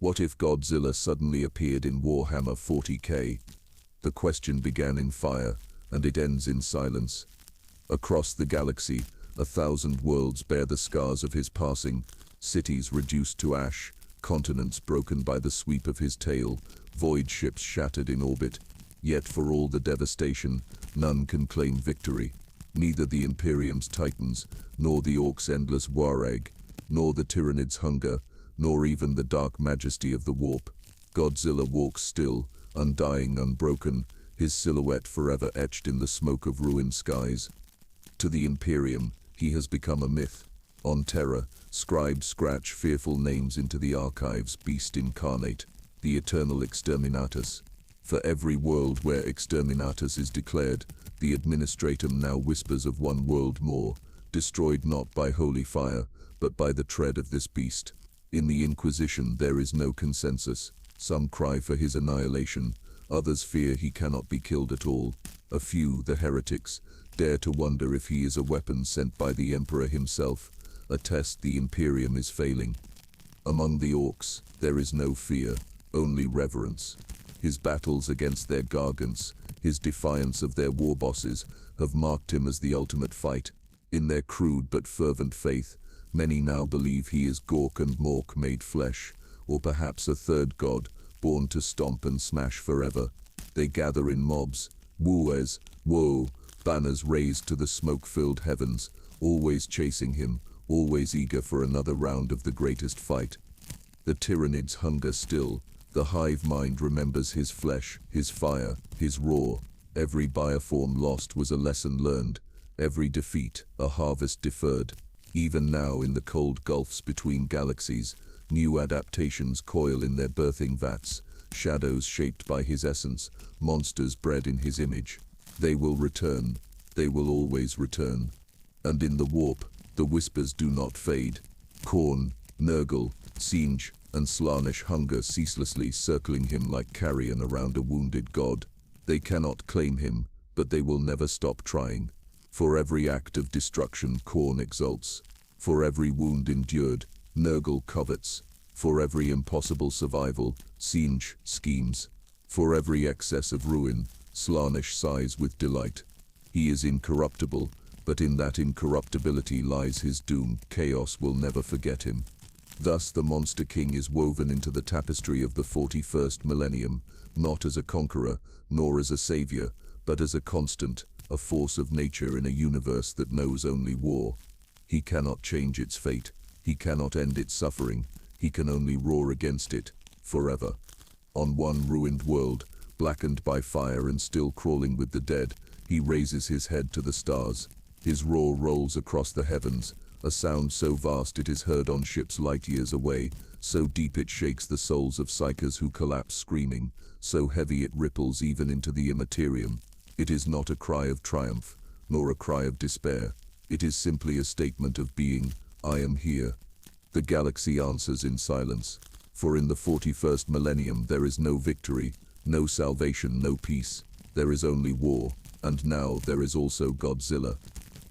What if Godzilla suddenly appeared in Warhammer 40K? The question began in fire, and it ends in silence. Across the galaxy, 1,000 worlds bear the scars of his passing, cities reduced to ash, continents broken by the sweep of his tail, void ships shattered in orbit. Yet for all the devastation, none can claim victory. Neither the Imperium's titans, nor the Orks' endless warag, nor the Tyranids' hunger, nor even the dark majesty of the warp. Godzilla walks still, undying, unbroken, his silhouette forever etched in the smoke of ruined skies. To the Imperium, he has become a myth. On Terra, scribes scratch fearful names into the archives, beast incarnate, the eternal exterminatus. For every world where exterminatus is declared, the administratum now whispers of one world more, destroyed not by holy fire, but by the tread of this beast. In the Inquisition there is no consensus. Some cry for his annihilation, others fear he cannot be killed at all. A few, the heretics, dare to wonder if he is a weapon sent by the Emperor himself, a test the Imperium is failing. Among the Orks, there is no fear, only reverence. His battles against their gargants, his defiance of their war bosses, have marked him as the ultimate fight. In their crude but fervent faith, many now believe he is Gork and Mork made flesh, or perhaps a third god, born to stomp and smash forever. They gather in mobs, wues, woe, banners raised to the smoke-filled heavens, always chasing him, always eager for another round of the greatest fight. The Tyranids hunger still. The hive mind remembers his flesh, his fire, his roar. Every bioform lost was a lesson learned, every defeat a harvest deferred. Even now in the cold gulfs between galaxies, new adaptations coil in their birthing vats, shadows shaped by his essence, monsters bred in his image. They will return, they will always return. And in the warp, the whispers do not fade. Khorne, Nurgle, Singe, and Slaanesh hunger ceaselessly, circling him like carrion around a wounded god. They cannot claim him, but they will never stop trying. For every act of destruction, Khorne exults. For every wound endured, Nurgle covets. For every impossible survival, Singe schemes. For every excess of ruin, Slaanesh sighs with delight. He is incorruptible, but in that incorruptibility lies his doom. Chaos will never forget him. Thus the Monster King is woven into the tapestry of the 41st millennium, not as a conqueror, nor as a savior, but as a constant, a force of nature in a universe that knows only war. He cannot change its fate, he cannot end its suffering, he can only roar against it, forever. On one ruined world, blackened by fire and still crawling with the dead, he raises his head to the stars. His roar rolls across the heavens, a sound so vast it is heard on ships light years away, so deep it shakes the souls of psychers who collapse screaming, so heavy it ripples even into the immaterium. It is not a cry of triumph, nor a cry of despair. It is simply a statement of being, I am here. The galaxy answers in silence, for in the 41st millennium there is no victory, no salvation, no peace. There is only war, and now there is also Godzilla.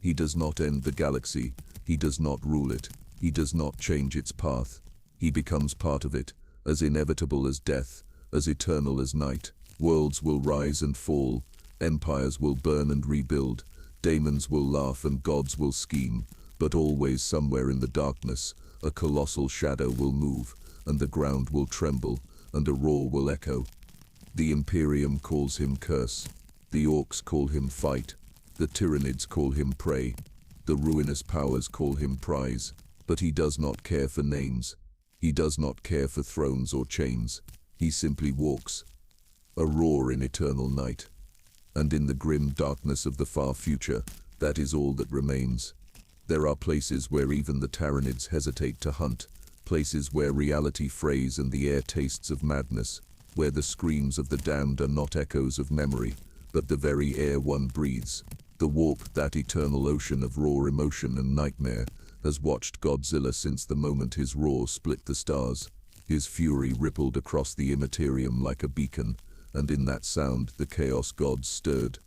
He does not end the galaxy. He does not rule it. He does not change its path. He becomes part of it, as inevitable as death, as eternal as night. Worlds will rise and fall. Empires will burn and rebuild. Daemons will laugh and gods will scheme. But always somewhere in the darkness, a colossal shadow will move, and the ground will tremble, and a roar will echo. The Imperium calls him curse. The Orks call him fight. The Tyranids call him prey. The Ruinous Powers call him prize, but he does not care for names. He does not care for thrones or chains. He simply walks. A roar in eternal night. And in the grim darkness of the far future, that is all that remains. There are places where even the Tyranids hesitate to hunt, places where reality frays and the air tastes of madness, where the screams of the damned are not echoes of memory, but the very air one breathes. The warp, that eternal ocean of raw emotion and nightmare, has watched Godzilla since the moment his roar split the stars. His fury rippled across the immaterium like a beacon, and in that sound the chaos gods stirred.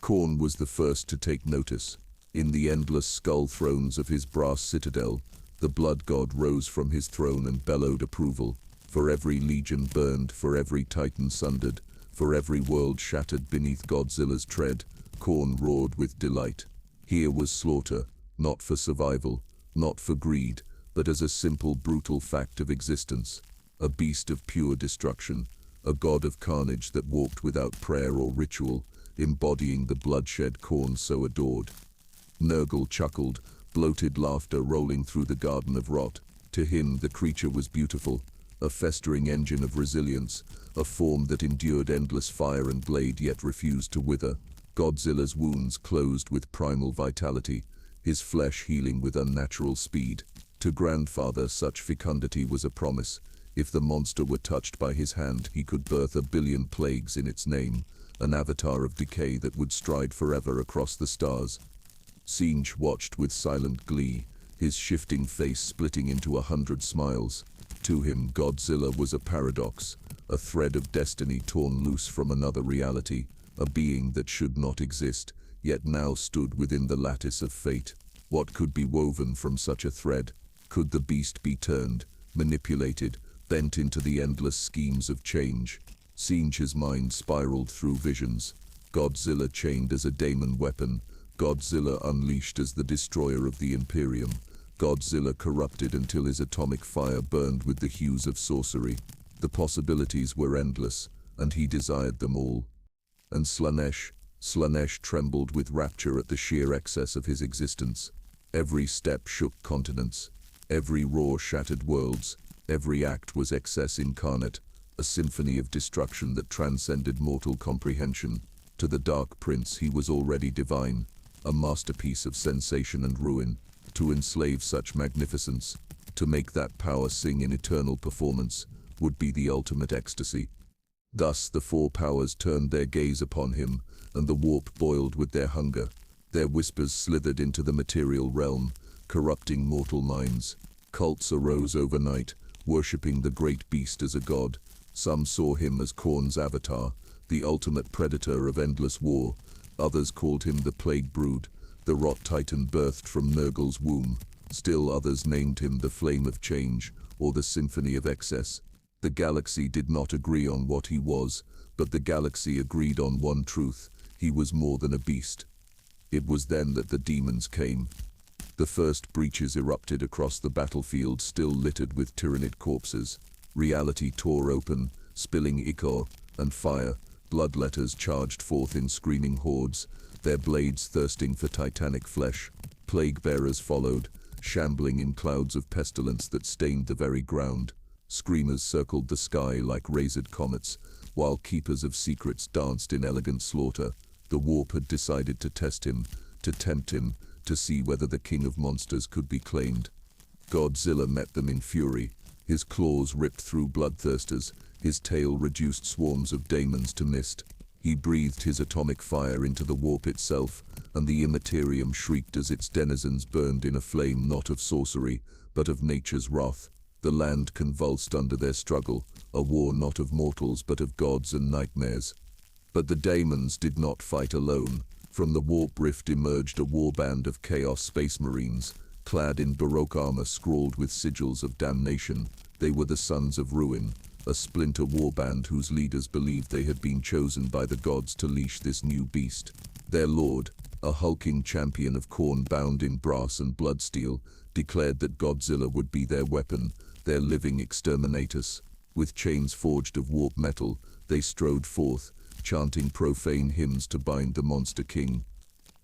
Khorne was the first to take notice. In the endless skull thrones of his brass citadel, the blood god rose from his throne and bellowed approval. For every legion burned, for every titan sundered, for every world shattered beneath Godzilla's tread, Khorne roared with delight. Here was slaughter, not for survival, not for greed, but as a simple, brutal fact of existence. A beast of pure destruction, a god of carnage that walked without prayer or ritual, embodying the bloodshed Khorne so adored. Nurgle chuckled, bloated laughter rolling through the garden of rot. To him, the creature was beautiful, a festering engine of resilience, a form that endured endless fire and blade yet refused to wither. Godzilla's wounds closed with primal vitality, his flesh healing with unnatural speed. To Grandfather, such fecundity was a promise. If the monster were touched by his hand, he could birth 1 billion plagues in its name, an avatar of decay that would stride forever across the stars. Singe watched with silent glee, his shifting face splitting into 100 smiles. To him, Godzilla was a paradox, a thread of destiny torn loose from another reality, a being that should not exist, yet now stood within the lattice of fate. What could be woven from such a thread? Could the beast be turned, manipulated, bent into the endless schemes of change? Singe's mind spiraled through visions. Godzilla chained as a daemon weapon, Godzilla unleashed as the destroyer of the Imperium, Godzilla corrupted until his atomic fire burned with the hues of sorcery. The possibilities were endless, and he desired them all. And Slanesh trembled with rapture at the sheer excess of his existence. Every step shook continents, every roar shattered worlds, every act was excess incarnate, a symphony of destruction that transcended mortal comprehension. To the Dark Prince he was already divine, a masterpiece of sensation and ruin. To enslave such magnificence, to make that power sing in eternal performance, would be the ultimate ecstasy. Thus the four powers turned their gaze upon him, and the warp boiled with their hunger. Their whispers slithered into the material realm, corrupting mortal minds. Cults arose overnight, worshipping the great beast as a god. Some saw him as Khorne's avatar, the ultimate predator of endless war. Others called him the Plague Brood, the rot titan birthed from Nurgle's womb. Still others named him the Flame of Change, or the Symphony of Excess. The galaxy did not agree on what he was, but the galaxy agreed on one truth: he was more than a beast. It was then that the demons came. The first breaches erupted across the battlefield, still littered with Tyranid corpses. Reality tore open, spilling ichor and fire. Bloodletters charged forth in screaming hordes, their blades thirsting for titanic flesh. Plague-bearers followed, shambling in clouds of pestilence that stained the very ground. Screamers circled the sky like razored comets, while keepers of secrets danced in elegant slaughter. The warp had decided to test him, to tempt him, to see whether the king of monsters could be claimed. Godzilla met them in fury. His claws ripped through bloodthirsters, his tail reduced swarms of daemons to mist. He breathed his atomic fire into the warp itself, and the Imperium shrieked as its denizens burned in a flame not of sorcery, but of nature's wrath. The land convulsed under their struggle, a war not of mortals but of gods and nightmares. But the daemons did not fight alone. From the warp rift emerged a warband of Chaos Space Marines, clad in Baroque armor scrawled with sigils of damnation. They were the Sons of Ruin, a splinter warband whose leaders believed they had been chosen by the gods to leash this new beast. Their lord, a hulking champion of Khorne bound in brass and bloodsteel, declared that Godzilla would be their weapon, their living exterminatus. With chains forged of warp metal, they strode forth, chanting profane hymns to bind the monster king.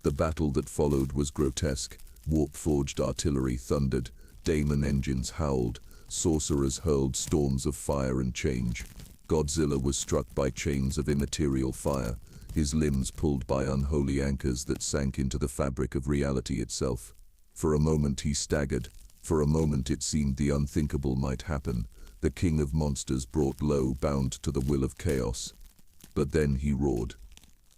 The battle that followed was grotesque. Warp-forged artillery thundered, daemon engines howled, sorcerers hurled storms of fire and change. Godzilla was struck by chains of immaterial fire, his limbs pulled by unholy anchors that sank into the fabric of reality itself. For a moment he staggered. For a moment it seemed the unthinkable might happen. The king of monsters brought low, bound to the will of chaos. But then he roared.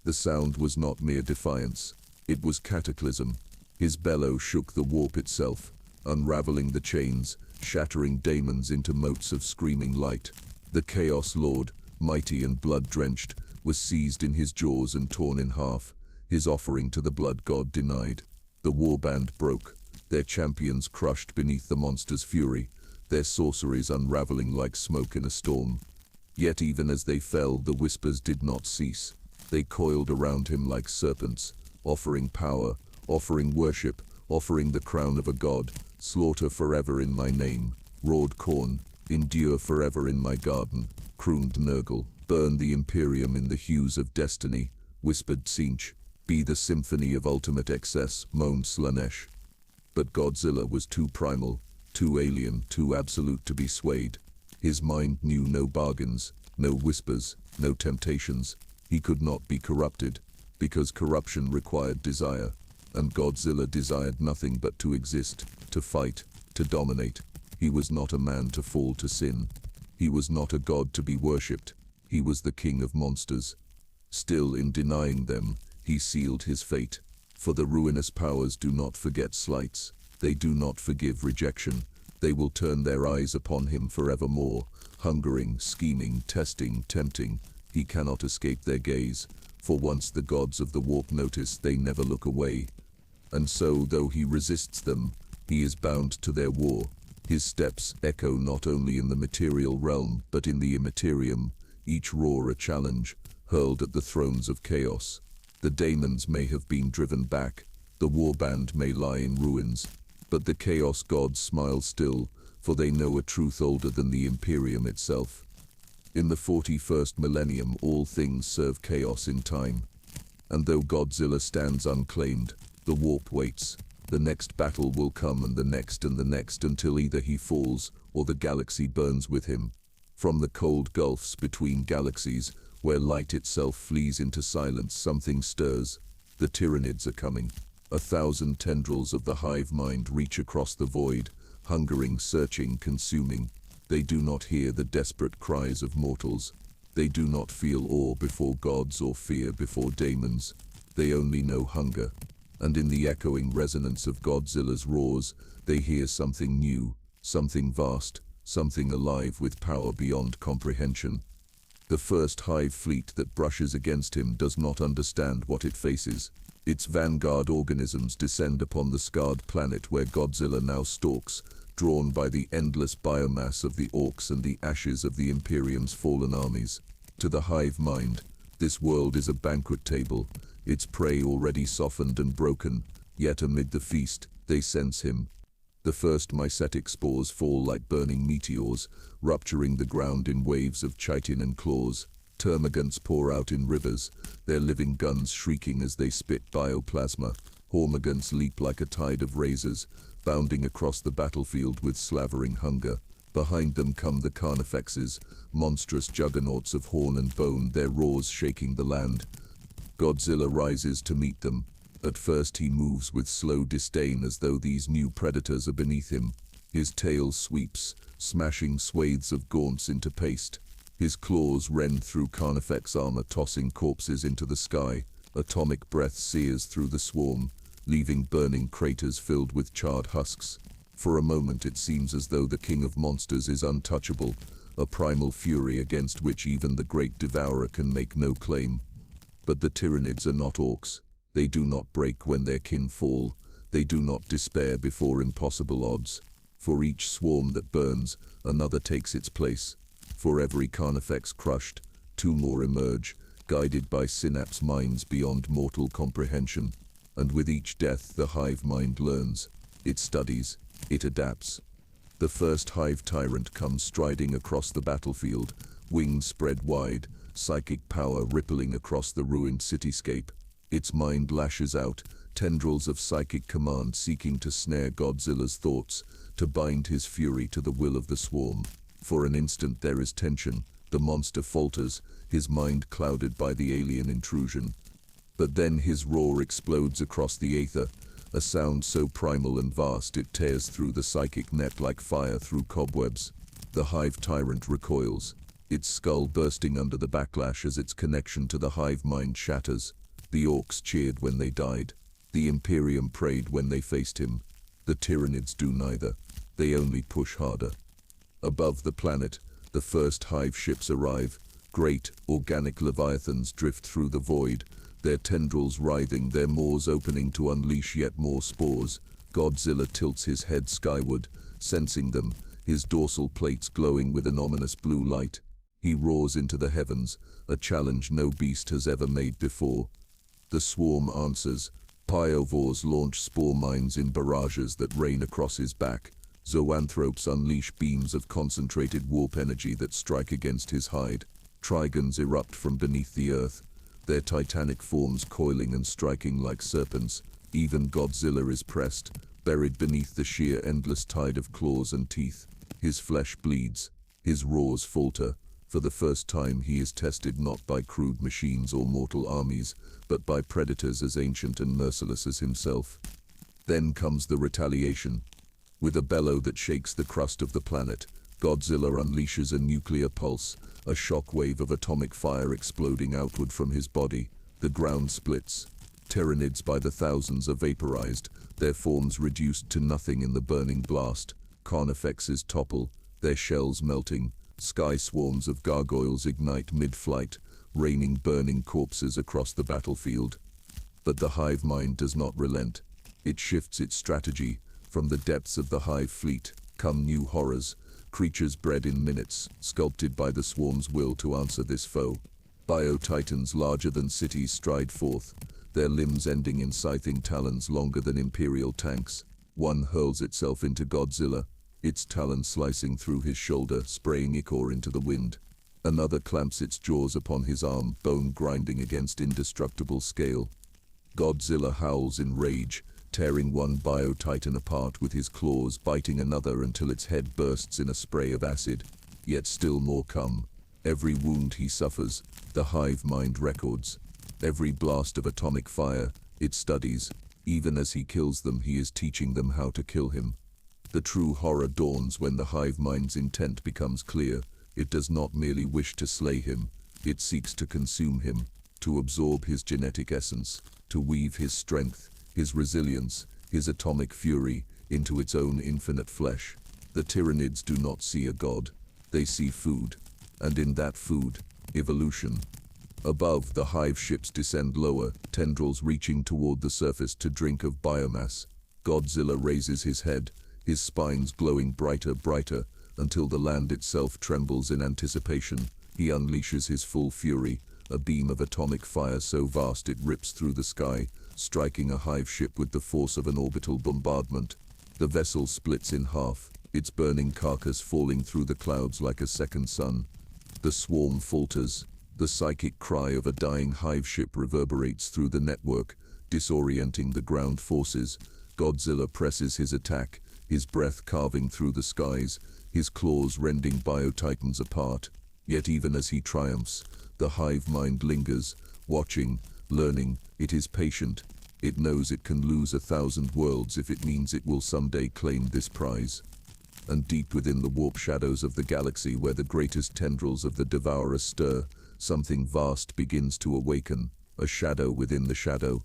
The sound was not mere defiance. It was cataclysm. His bellow shook the warp itself, unraveling the chains, shattering daemons into motes of screaming light. The Chaos Lord, mighty and blood-drenched, was seized in his jaws and torn in half, his offering to the blood god denied. The warband broke, their champions crushed beneath the monster's fury. their sorceries unraveling like smoke in a storm. Yet even as they fell, the whispers did not cease. They coiled around him like serpents, offering power, offering worship, offering the crown of a god. Slaughter forever in my name, roared Khorne. Endure forever in my garden, crooned Nurgle. Burn the Imperium in the hues of destiny, whispered Tzeentch. Be the symphony of ultimate excess, moaned Slaanesh. But Godzilla was too primal, too alien, too absolute to be swayed. His mind knew no bargains, no whispers, no temptations. He could not be corrupted, because corruption required desire, and Godzilla desired nothing but to exist, to fight, to dominate. He was not a man to fall to sin. He was not a god to be worshipped. He was the king of monsters. Still, in denying them, he sealed his fate. For the Ruinous Powers do not forget slights. They do not forgive rejection. They will turn their eyes upon him forevermore, hungering, scheming, testing, tempting. He cannot escape their gaze, for once the gods of the warp notice, they never look away. And so, though he resists them, he is bound to their war. His steps echo not only in the material realm, but in the Imperium, each roar a challenge, hurled at the thrones of chaos. The daemons may have been driven back, the warband may lie in ruins, but the chaos gods smile still, for they know a truth older than the Imperium itself. In the 41st millennium, all things serve chaos in time. And though Godzilla stands unclaimed, the warp waits. The next battle will come, and the next, until either he falls, or the galaxy burns with him. From the cold gulfs between galaxies, where light itself flees into silence, something stirs. The Tyranids are coming. 1,000 tendrils of the hive mind reach across the void, hungering, searching, consuming. They do not hear the desperate cries of mortals. They do not feel awe before gods or fear before daemons. They only know hunger. And in the echoing resonance of Godzilla's roars, they hear something new, something vast, something alive with power beyond comprehension. The first hive fleet that brushes against him does not understand what it faces. Its vanguard organisms descend upon the scarred planet where Godzilla now stalks, drawn by the endless biomass of the Orks and the ashes of the Imperium's fallen armies. To the hive mind, this world is a banquet table, its prey already softened and broken, yet amid the feast, they sense him. The first mycetic spores fall like burning meteors, rupturing the ground in waves of chitin and claws. Termagants pour out in rivers, their living guns shrieking as they spit bioplasma. Hormagaunts leap like a tide of razors, bounding across the battlefield with slavering hunger. Behind them come the carnifexes, monstrous juggernauts of horn and bone, their roars shaking the land. Godzilla rises to meet them. At first he moves with slow disdain, as though these new predators are beneath him. His tail sweeps, smashing swathes of gaunts into paste. His claws rend through Carnifex armor, tossing corpses into the sky. Atomic breath sears through the swarm, leaving burning craters filled with charred husks. For a moment it seems as though the king of monsters is untouchable, a primal fury against which even the great devourer can make no claim. But the Tyranids are not orcs. They do not break when their kin fall. They do not despair before impossible odds. For each swarm that burns, another takes its place. For every Carnifex crushed, two more emerge, guided by synapse minds beyond mortal comprehension. And with each death the hive mind learns. It studies. It adapts. The first hive tyrant comes striding across the battlefield, wings spread wide, psychic power rippling across the ruined cityscape. Its mind lashes out, tendrils of psychic command seeking to snare Godzilla's thoughts, to bind his fury to the will of the swarm. For an instant there is tension. The monster falters, his mind clouded by the alien intrusion. But then his roar explodes across the aether, a sound so primal and vast it tears through the psychic net like fire through cobwebs. The hive tyrant recoils, its skull bursting under the backlash as its connection to the hive mind shatters. The Orks cheered when they died. The Imperium prayed when they faced him. The Tyranids do neither. They only push harder. Above the planet, the first hive ships arrive. Great, organic leviathans drift through the void, their tendrils writhing, their maws opening to unleash yet more spores. Godzilla tilts his head skyward, sensing them, his dorsal plates glowing with an ominous blue light. He roars into the heavens, a challenge no beast has ever made before. The swarm answers. Pyovores launch spore mines in barrages that rain across his back. Zoanthropes unleash beams of concentrated warp energy that strike against his hide. Trigons erupt from beneath the earth, their titanic forms coiling and striking like serpents. Even Godzilla is pressed, buried beneath the sheer endless tide of claws and teeth. His flesh bleeds, his roars falter. For the first time he is tested not by crude machines or mortal armies, but by predators as ancient and merciless as himself. Then comes the retaliation. With a bellow that shakes the crust of the planet, Godzilla unleashes a nuclear pulse, a shockwave of atomic fire exploding outward from his body. The ground splits. Tyranids by the thousands are vaporized, their forms reduced to nothing in the burning blast. Carnifexes topple, their shells melting. Sky swarms of gargoyles ignite mid-flight, raining burning corpses across the battlefield. But the hive mind does not relent. It shifts its strategy. From the depths of the hive fleet come new horrors, creatures bred in minutes, sculpted by the swarm's will to answer this foe. Bio-titans larger than cities stride forth, their limbs ending in scything talons longer than imperial tanks. One hurls itself into Godzilla, its talon slicing through his shoulder, spraying ichor into the wind. Another clamps its jaws upon his arm, bone grinding against indestructible scale. Godzilla howls in rage, tearing one bio-titan apart with his claws, biting another until its head bursts in a spray of acid. Yet still more come. Every wound he suffers, the hive mind records. Every blast of atomic fire, it studies. Even as he kills them, he is teaching them how to kill him. The true horror dawns when the hive mind's intent becomes clear. It does not merely wish to slay him, it seeks to consume him, to absorb his genetic essence, to weave his strength, his resilience, his atomic fury, into its own infinite flesh. The Tyranids do not see a god, they see food, and in that food, evolution. Above, the hive ships descend lower, tendrils reaching toward the surface to drink of biomass. Godzilla raises his head, his spines glowing brighter, until the land itself trembles in anticipation. He unleashes his full fury, a beam of atomic fire so vast it rips through the sky, striking a hive ship with the force of an orbital bombardment. The vessel splits in half, its burning carcass falling through the clouds like a second sun. The swarm falters. The psychic cry of a dying hive ship reverberates through the network, disorienting the ground forces. Godzilla presses his attack, his breath carving through the skies, his claws rending bio-titans apart. Yet even as he triumphs, the hive mind lingers, watching, learning. It is patient. It knows it can lose 1,000 worlds if it means it will someday claim this prize. And deep within the warp shadows of the galaxy, where the greatest tendrils of the Devourer stir, something vast begins to awaken, a shadow within the shadow.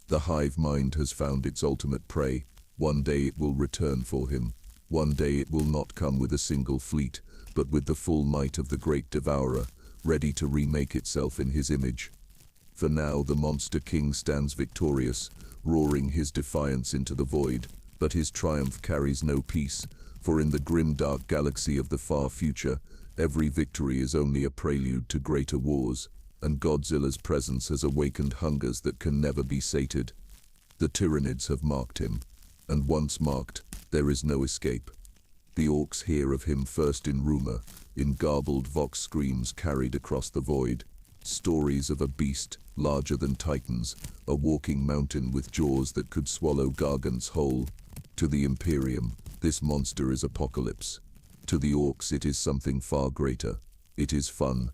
The hive mind has found its ultimate prey. One day it will return for him. One day it will not come with a single fleet, but with the full might of the great Devourer, ready to remake itself in his image. For now the Monster King stands victorious, roaring his defiance into the void. But his triumph carries no peace, for in the grimdark galaxy of the far future, every victory is only a prelude to greater wars, and Godzilla's presence has awakened hungers that can never be sated. The Tyranids have marked him, and once marked, there is no escape. The Orks hear of him first in rumor, in garbled vox screams carried across the void. Stories of a beast, larger than titans, a walking mountain with jaws that could swallow gargants whole. To the Imperium, this monster is apocalypse. To the Orks it is something far greater. It is fun.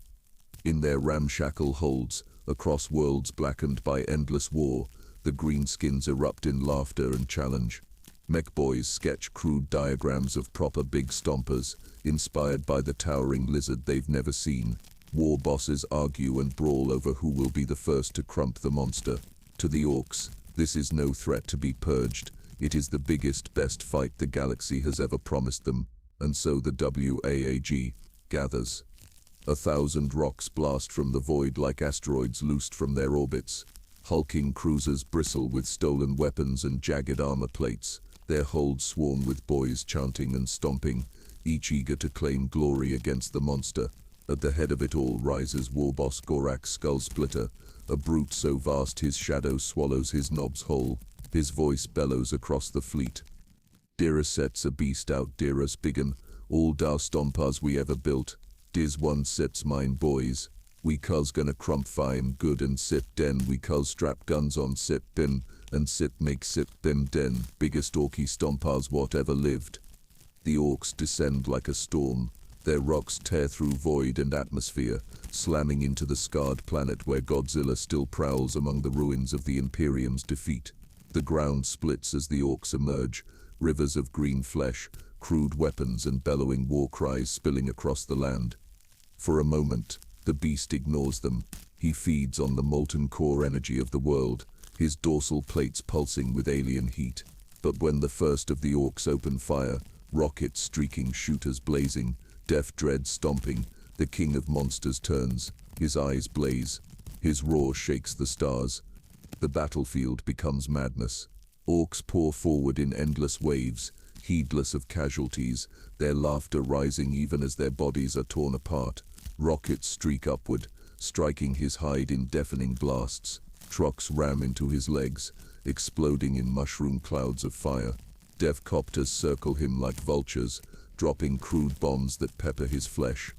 In their ramshackle holds, across worlds blackened by endless war, the greenskins erupt in laughter and challenge. Mech boys sketch crude diagrams of proper big stompers, inspired by the towering lizard they've never seen. War bosses argue and brawl over who will be the first to crump the monster. To the Orks, this is no threat to be purged. It is the biggest, best fight the galaxy has ever promised them. And so the WAAG gathers. 1,000 rocks blast from the void like asteroids loosed from their orbits. Hulking cruisers bristle with stolen weapons and jagged armor plates, their holds swarm with boys chanting and stomping. each eager to claim glory against the monster. At the head of it all rises Warboss Gorak Skullsplitter, a brute so vast his shadow swallows his knobs whole. His voice bellows across the fleet. Dira sets a beast out, Dira's biggin, all da stompas we ever built. Dis one sets mine boys. We cuz gonna crump fine good and sit den, we cuz strap guns on sit bim, and sit make sit bim den, biggest orky stompas what ever lived. The orcs descend like a storm. Their rocks tear through void and atmosphere, slamming into the scarred planet where Godzilla still prowls among the ruins of the Imperium's defeat. The ground splits as the orcs emerge, rivers of green flesh, crude weapons and bellowing war cries spilling across the land. For a moment, the beast ignores them. He feeds on the molten core energy of the world, his dorsal plates pulsing with alien heat. But when the first of the orcs open fire, rockets streaking, shooters blazing, death dread stomping, the king of monsters turns. His eyes blaze. His roar shakes the stars. The battlefield becomes madness. Orcs pour forward in endless waves, heedless of casualties, their laughter rising even as their bodies are torn apart. Rockets streak upward, striking his hide in deafening blasts. Trucks ram into his legs, exploding in mushroom clouds of fire. Death copters circle him like vultures, dropping crude bombs that pepper his flesh.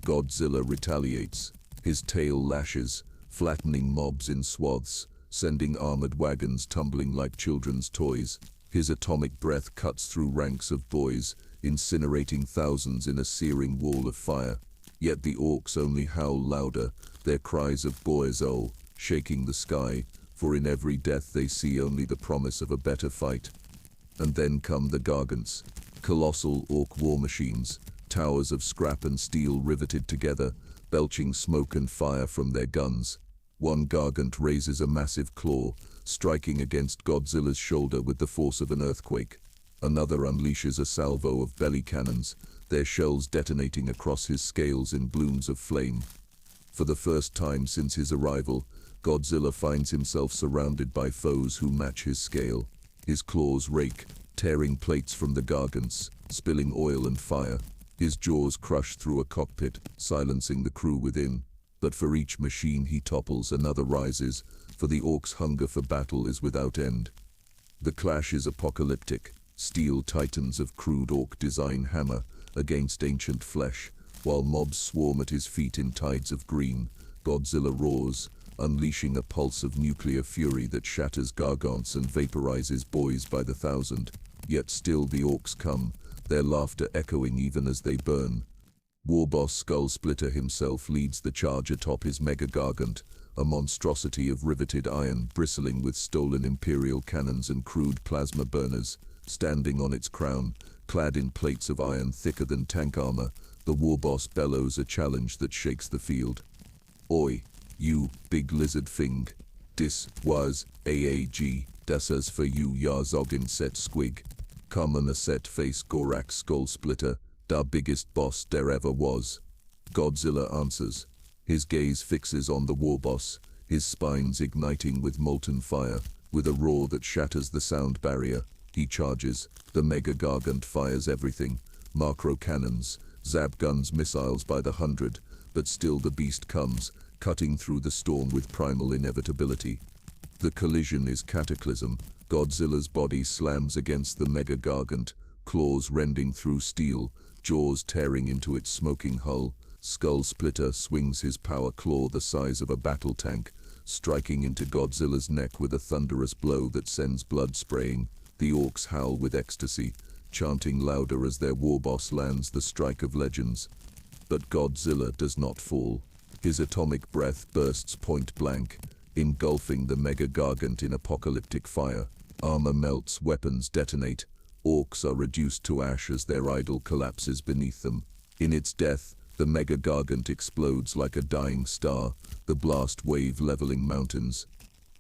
Godzilla retaliates. His tail lashes, flattening mobs in swaths, sending armored wagons tumbling like children's toys. His atomic breath cuts through ranks of boys, incinerating thousands in a searing wall of fire. Yet the orcs only howl louder, their cries of boys-oh, shaking the sky, for in every death they see only the promise of a better fight. And then come the Gargants, colossal orc war machines, towers of scrap and steel riveted together, belching smoke and fire from their guns. One Gargant raises a massive claw, striking against Godzilla's shoulder with the force of an earthquake. Another unleashes a salvo of belly cannons, their shells detonating across his scales in blooms of flame. For the first time since his arrival, Godzilla finds himself surrounded by foes who match his scale. His claws rake, tearing plates from the Gargants, spilling oil and fire. His jaws crush through a cockpit, silencing the crew within. But for each machine he topples, another rises, for the orcs' hunger for battle is without end. The clash is apocalyptic. Steel titans of crude orc design hammer against ancient flesh, while mobs swarm at his feet in tides of green. Godzilla roars, unleashing a pulse of nuclear fury that shatters gargants and vaporizes boys by the thousand. Yet still the orcs come, their laughter echoing even as they burn. Warboss Skullsplitter himself leads the charge atop his mega gargant, a monstrosity of riveted iron bristling with stolen Imperial cannons and crude plasma burners. Standing on its crown, clad in plates of iron thicker than tank armor, the Warboss bellows a challenge that shakes the field. Oi, you big lizard thing. Dis was AAG, das is for you ya zoggin set squig. Come on a set face Gorak Skullsplitter, da biggest boss there ever was. Godzilla answers. His gaze fixes on the Warboss, his spines igniting with molten fire. With a roar that shatters the sound barrier, he charges. The Mega Gargant fires everything. Macro cannons, zap guns, missiles by the hundred. But still the beast comes, cutting through the storm with primal inevitability. The collision is cataclysm. Godzilla's body slams against the Mega Gargant, claws rending through steel, jaws tearing into its smoking hull. Skullsplitter swings his power claw the size of a battle tank, striking into Godzilla's neck with a thunderous blow that sends blood spraying. The orcs howl with ecstasy, chanting louder as their warboss lands the strike of legends. But Godzilla does not fall. His atomic breath bursts point blank, engulfing the Mega Gargant in apocalyptic fire. Armor melts, weapons detonate. Orcs are reduced to ash as their idol collapses beneath them. In its death, the Mega Gargant explodes like a dying star, the blast wave leveling mountains.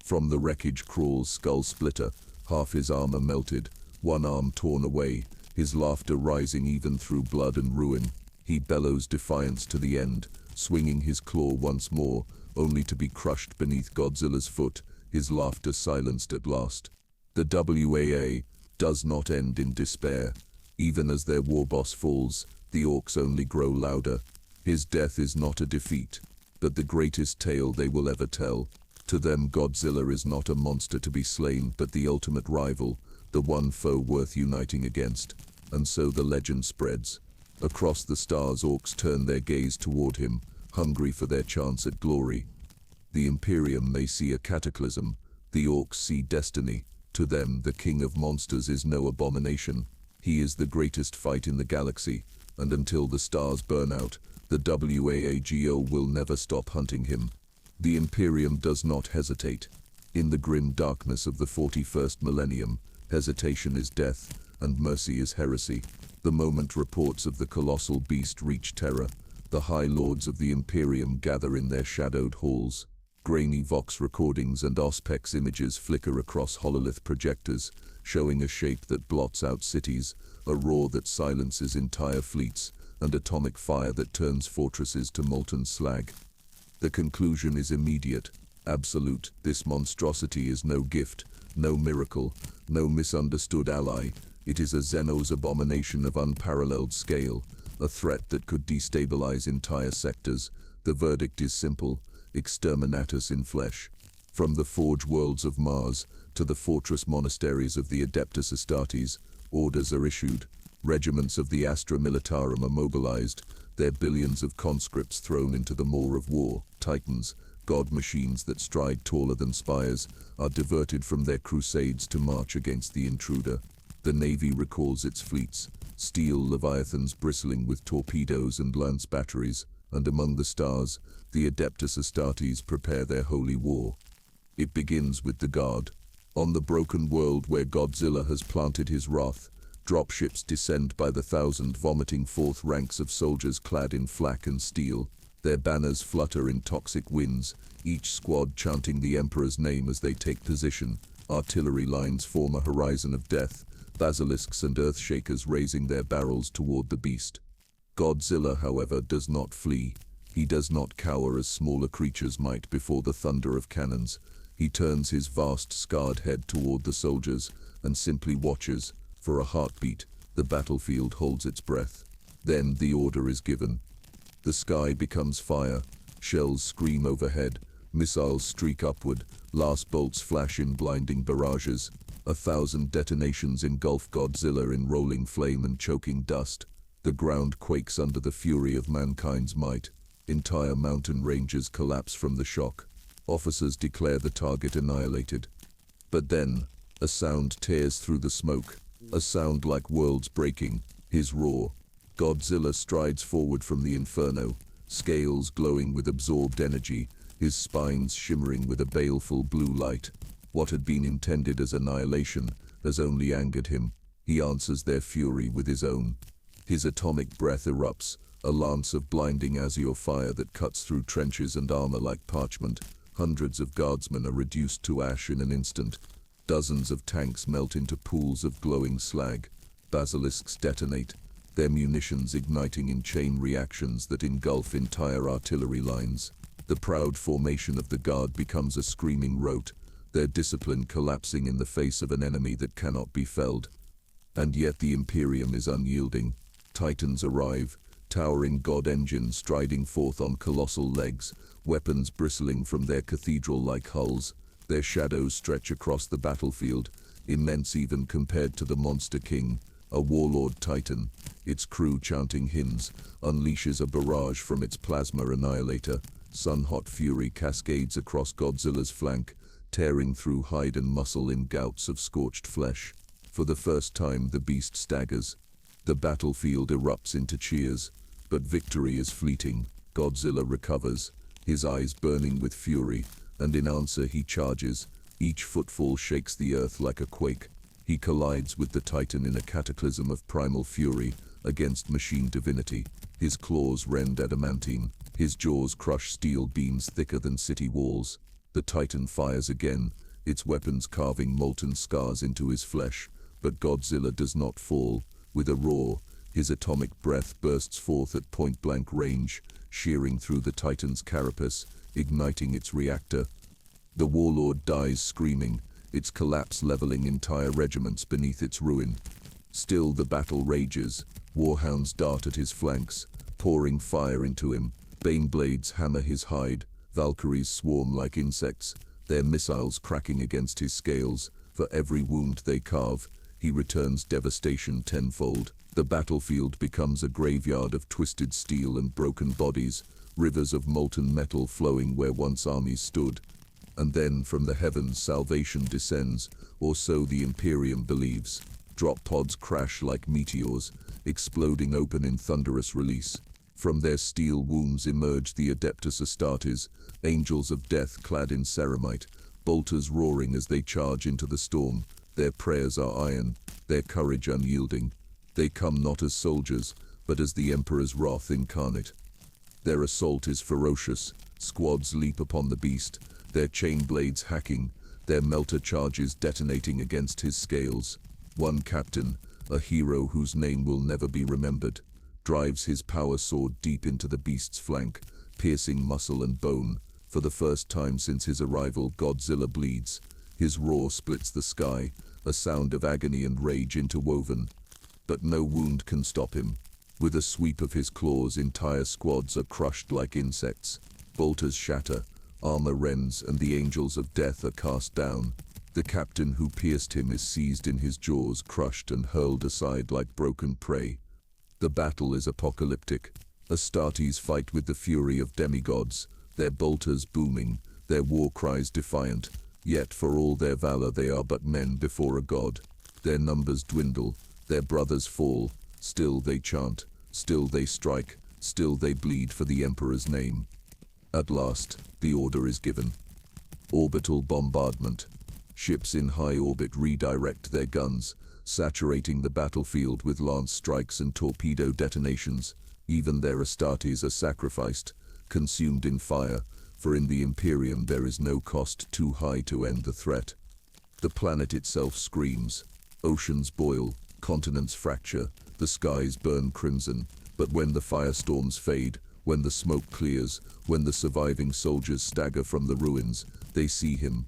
From the wreckage crawls Skullsplitter, half his armor melted, one arm torn away, his laughter rising even through blood and ruin. He bellows defiance to the end, swinging his claw once more, only to be crushed beneath Godzilla's foot, his laughter silenced at last. The WAA does not end in despair. Even as their war boss falls, the Orks only grow louder. His death is not a defeat, but the greatest tale they will ever tell. To them, Godzilla is not a monster to be slain, but the ultimate rival, the one foe worth uniting against. And so the legend spreads. Across the stars, Orks turn their gaze toward him, hungry for their chance at glory. The Imperium may see a cataclysm, the Orks see destiny. To them, the king of monsters is no abomination. He is the greatest fight in the galaxy, and until the stars burn out, the WAAGO will never stop hunting him. The Imperium does not hesitate. In the grim darkness of the 41st millennium, hesitation is death, and mercy is heresy. The moment reports of the colossal beast reach Terra, the High Lords of the Imperium gather in their shadowed halls. Grainy Vox recordings and Auspex images flicker across hololith projectors, showing a shape that blots out cities, a roar that silences entire fleets, and atomic fire that turns fortresses to molten slag. The conclusion is immediate, absolute. This monstrosity is no gift, no miracle, no misunderstood ally. It is a xenos abomination of unparalleled scale, a threat that could destabilize entire sectors. The verdict is simple: exterminatus in flesh. From the forge worlds of Mars to the fortress monasteries of the Adeptus Astartes, orders are issued. Regiments of the Astra Militarum are mobilized, their billions of conscripts thrown into the maw of war. Titans, god machines that stride taller than spires, are diverted from their crusades to march against the intruder. The Navy recalls its fleets, steel leviathans bristling with torpedoes and lance batteries, and among the stars, the Adeptus Astartes prepare their holy war. It begins with the Guard. On the broken world where Godzilla has planted his wrath, dropships descend by the thousand, vomiting forth ranks of soldiers clad in flak and steel. Their banners flutter in toxic winds, each squad chanting the Emperor's name as they take position. Artillery lines form a horizon of death, basilisks and earthshakers raising their barrels toward the beast. Godzilla, however, does not flee. He does not cower as smaller creatures might before the thunder of cannons. He turns his vast, scarred head toward the soldiers and simply watches. For a heartbeat, the battlefield holds its breath. Then the order is given. The sky becomes fire, shells scream overhead, missiles streak upward, last bolts flash in blinding barrages. 1,000 detonations engulf Godzilla in rolling flame and choking dust. The ground quakes under the fury of mankind's might. Entire mountain ranges collapse from the shock. Officers declare the target annihilated. But then, a sound tears through the smoke, a sound like worlds breaking. His roar. Godzilla strides forward from the inferno, scales glowing with absorbed energy, his spines shimmering with a baleful blue light. What had been intended as annihilation has only angered him. He answers their fury with his own. His atomic breath erupts, a lance of blinding azure fire that cuts through trenches and armor like parchment. Hundreds of guardsmen are reduced to ash in an instant. Dozens of tanks melt into pools of glowing slag. Basilisks detonate, their munitions igniting in chain reactions that engulf entire artillery lines. The proud formation of the Guard becomes a screaming rout, their discipline collapsing in the face of an enemy that cannot be felled. And yet the Imperium is unyielding. Titans arrive, towering god engines striding forth on colossal legs, weapons bristling from their cathedral-like hulls. Their shadows stretch across the battlefield, immense even compared to the Monster King, a warlord titan. Its crew chanting hymns unleashes a barrage from its plasma annihilator. Sun-hot fury cascades across Godzilla's flank, tearing through hide and muscle in gouts of scorched flesh. For the first time, the beast staggers. The battlefield erupts into cheers, but victory is fleeting. Godzilla recovers, his eyes burning with fury, and in answer he charges. Each footfall shakes the earth like a quake. He collides with the Titan in a cataclysm of primal fury against machine divinity. His claws rend adamantine, his jaws crush steel beams thicker than city walls. The Titan fires again, its weapons carving molten scars into his flesh, but Godzilla does not fall. With a roar, his atomic breath bursts forth at point-blank range, shearing through the Titan's carapace, igniting its reactor. The warlord dies screaming, its collapse leveling entire regiments beneath its ruin. Still the battle rages. Warhounds dart at his flanks, pouring fire into him. Baneblades hammer his hide. Valkyries swarm like insects, their missiles cracking against his scales. For every wound they carve, he returns devastation tenfold. The battlefield becomes a graveyard of twisted steel and broken bodies, rivers of molten metal flowing where once armies stood. And then from the heavens salvation descends, or so the Imperium believes. Drop pods crash like meteors, exploding open in thunderous release. From their steel wombs emerge the Adeptus Astartes, angels of death clad in ceramite, bolters roaring as they charge into the storm. Their prayers are iron, their courage unyielding. They come not as soldiers, but as the Emperor's wrath incarnate. Their assault is ferocious. Squads leap upon the beast, their chain blades hacking, their melter charges detonating against his scales. One captain, a hero whose name will never be remembered, drives his power sword deep into the beast's flank, piercing muscle and bone. For the first time since his arrival, Godzilla bleeds. His roar splits the sky, a sound of agony and rage interwoven. But no wound can stop him. With a sweep of his claws, entire squads are crushed like insects. Bolters shatter, armor rends, and the angels of death are cast down. The captain who pierced him is seized in his jaws, crushed and hurled aside like broken prey. The battle is apocalyptic. Astartes fight with the fury of demigods, their bolters booming, their war cries defiant. Yet for all their valor they are but men before a god. Their numbers dwindle, their brothers fall. Still they chant, still they strike, still they bleed for the Emperor's name. At last, the order is given. Orbital bombardment. Ships in high orbit redirect their guns, saturating the battlefield with lance strikes and torpedo detonations. Even their Astartes are sacrificed, consumed in fire, for in the Imperium there is no cost too high to end the threat. The planet itself screams. Oceans boil, continents fracture, the skies burn crimson. But when the firestorms fade, when the smoke clears, when the surviving soldiers stagger from the ruins, they see him.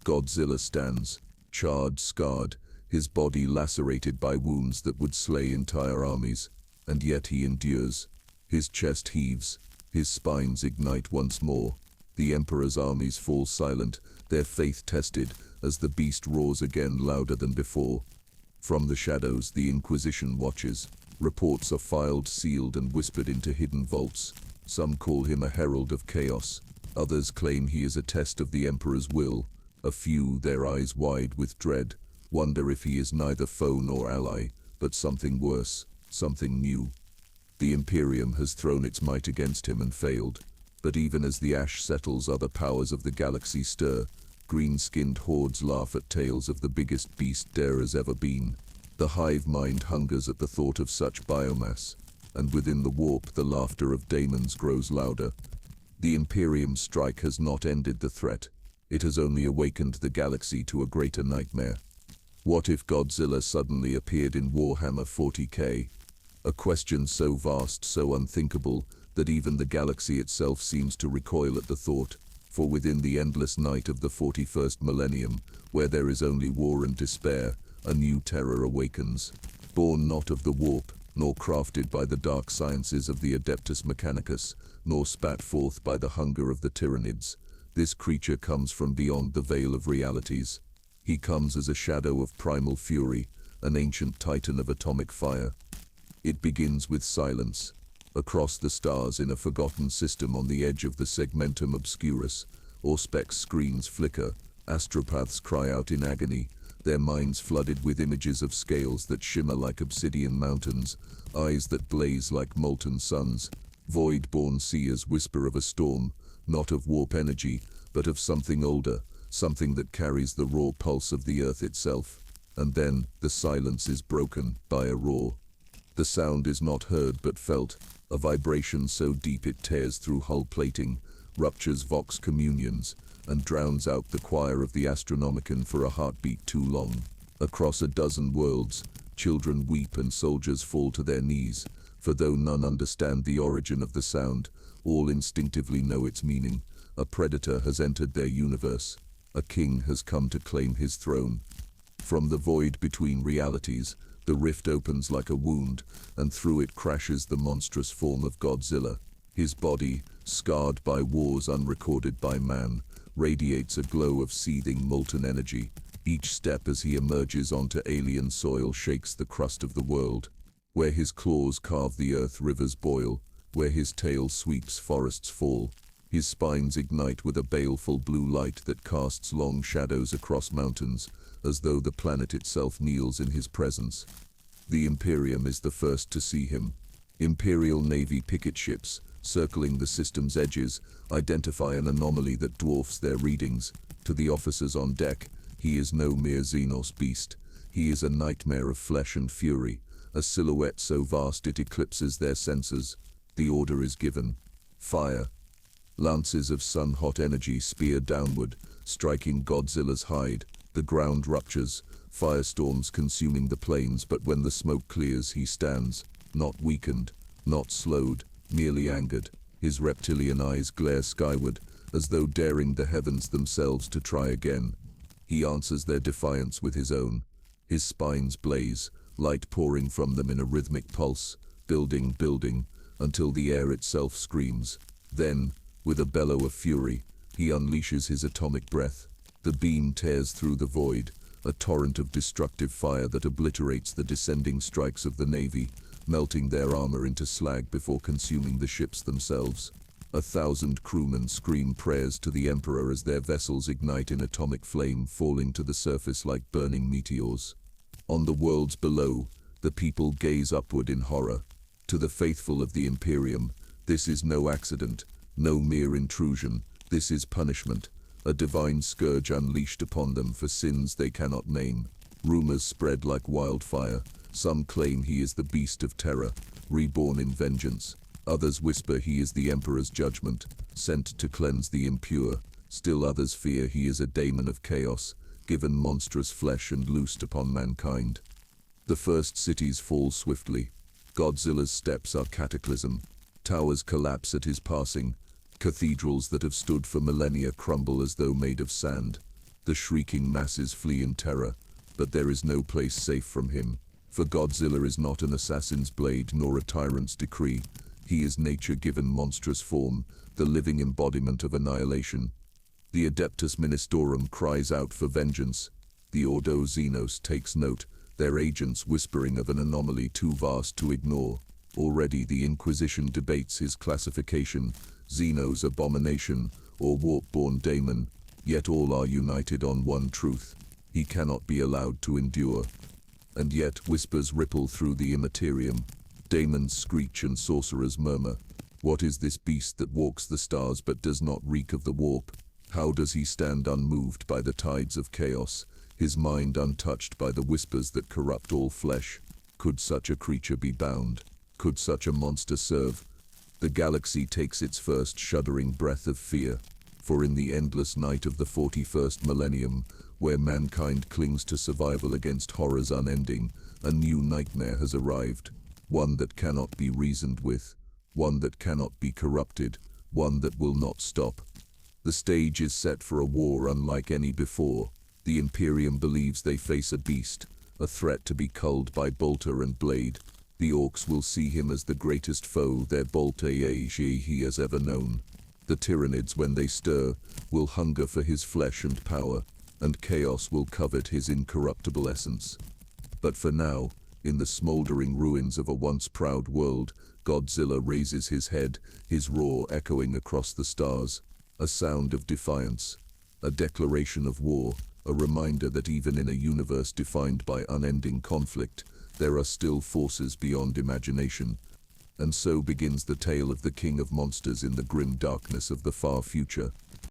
Godzilla stands, charred, scarred, his body lacerated by wounds that would slay entire armies. And yet he endures. His chest heaves, his spines ignite once more. The Emperor's armies fall silent, their faith tested, as the beast roars again louder than before. From the shadows the Inquisition watches. Reports are filed, sealed, and whispered into hidden vaults. Some call him a herald of chaos. Others claim he is a test of the Emperor's will. A few, their eyes wide with dread, wonder if he is neither foe nor ally, but something worse, something new. The Imperium has thrown its might against him and failed. But even as the ash settles, other powers of the galaxy stir. Green-skinned hordes laugh at tales of the biggest beast there has ever been. The hive mind hungers at the thought of such biomass, and within the warp the laughter of daemons grows louder. The Imperium's strike has not ended the threat. It has only awakened the galaxy to a greater nightmare. What if Godzilla suddenly appeared in Warhammer 40K? A question so vast, so unthinkable, that even the galaxy itself seems to recoil at the thought. For within the endless night of the 41st millennium, where there is only war and despair, a new terror awakens. Born not of the warp, nor crafted by the dark sciences of the Adeptus Mechanicus, nor spat forth by the hunger of the Tyranids. This creature comes from beyond the veil of realities. He comes as a shadow of primal fury, an ancient titan of atomic fire. It begins with silence. Across the stars in a forgotten system on the edge of the segmentum obscurus, Auspex screens flicker, astropaths cry out in agony, their minds flooded with images of scales that shimmer like obsidian mountains, eyes that blaze like molten suns. Void-born seers whisper of a storm, not of warp energy, but of something older, something that carries the raw pulse of the earth itself. And then, the silence is broken by a roar. The sound is not heard but felt, a vibration so deep it tears through hull plating, ruptures vox communions, and drowns out the choir of the Astronomicon for a heartbeat too long. Across a dozen worlds, children weep and soldiers fall to their knees, for though none understand the origin of the sound, all instinctively know its meaning. A predator has entered their universe. A king has come to claim his throne. From the void between realities, The rift opens like a wound, and through it crashes the monstrous form of Godzilla. His body, scarred by wars unrecorded by man, radiates a glow of seething molten energy. Each step as he emerges onto alien soil shakes the crust of the world. Where his claws carve the earth, rivers boil. Where his tail sweeps, forests fall. His spines ignite with a baleful blue light that casts long shadows across mountains, as though the planet itself kneels in his presence. The Imperium is the first to see him. Imperial Navy picket ships, circling the system's edges, identify an anomaly that dwarfs their readings. To the officers on deck, he is no mere xenos beast. He is a nightmare of flesh and fury, a silhouette so vast it eclipses their senses. The order is given. Fire. Lances of sun-hot energy spear downward, striking Godzilla's hide. The ground ruptures, firestorms consuming the plains, but when the smoke clears, he stands, not weakened, not slowed, merely angered. His reptilian eyes glare skyward, as though daring the heavens themselves to try again. He answers their defiance with his own. His spines blaze, light pouring from them in a rhythmic pulse, building, until the air itself screams. Then, with a bellow of fury, he unleashes his atomic breath. The beam tears through the void, a torrent of destructive fire that obliterates the descending strikes of the Navy, melting their armor into slag before consuming the ships themselves. 1,000 crewmen scream prayers to the Emperor as their vessels ignite in atomic flame, falling to the surface like burning meteors. On the worlds below, the people gaze upward in horror. To the faithful of the Imperium, this is no accident, no mere intrusion. This is punishment, a divine scourge unleashed upon them for sins they cannot name. Rumors spread like wildfire. Some claim he is the beast of terror, reborn in vengeance. Others whisper he is the Emperor's judgment, sent to cleanse the impure. Still others fear he is a daemon of chaos, given monstrous flesh and loosed upon mankind. The first cities fall swiftly. Godzilla's steps are cataclysm. Towers collapse at his passing. Cathedrals that have stood for millennia crumble as though made of sand. The shrieking masses flee in terror, but there is no place safe from him. For Godzilla is not an assassin's blade nor a tyrant's decree. He is nature-given monstrous form, the living embodiment of annihilation. The Adeptus Ministorum cries out for vengeance. The Ordo Xenos takes note, their agents whispering of an anomaly too vast to ignore. Already the Inquisition debates his classification, Xenos abomination, or warp-born daemon, yet all are united on one truth. He cannot be allowed to endure. And yet whispers ripple through the Imperium. Daemons screech and sorcerers murmur. What is this beast that walks the stars but does not reek of the warp? How does he stand unmoved by the tides of chaos, his mind untouched by the whispers that corrupt all flesh? Could such a creature be bound? Could such a monster serve? The galaxy takes its first shuddering breath of fear, for in the endless night of the 41st millennium, where mankind clings to survival against horrors unending, a new nightmare has arrived. One that cannot be reasoned with, one that cannot be corrupted, one that will not stop. The stage is set for a war unlike any before. The Imperium believes they face a beast, a threat to be culled by bolter and blade. The Orks will see him as the greatest foe their he has ever known. The Tyranids, when they stir, will hunger for his flesh and power, and chaos will covet his incorruptible essence. But for now, in the smoldering ruins of a once proud world, Godzilla raises his head, his roar echoing across the stars. A sound of defiance, a declaration of war, a reminder that even in a universe defined by unending conflict, there are still forces beyond imagination. And so begins the tale of the King of Monsters in the grim darkness of the far future.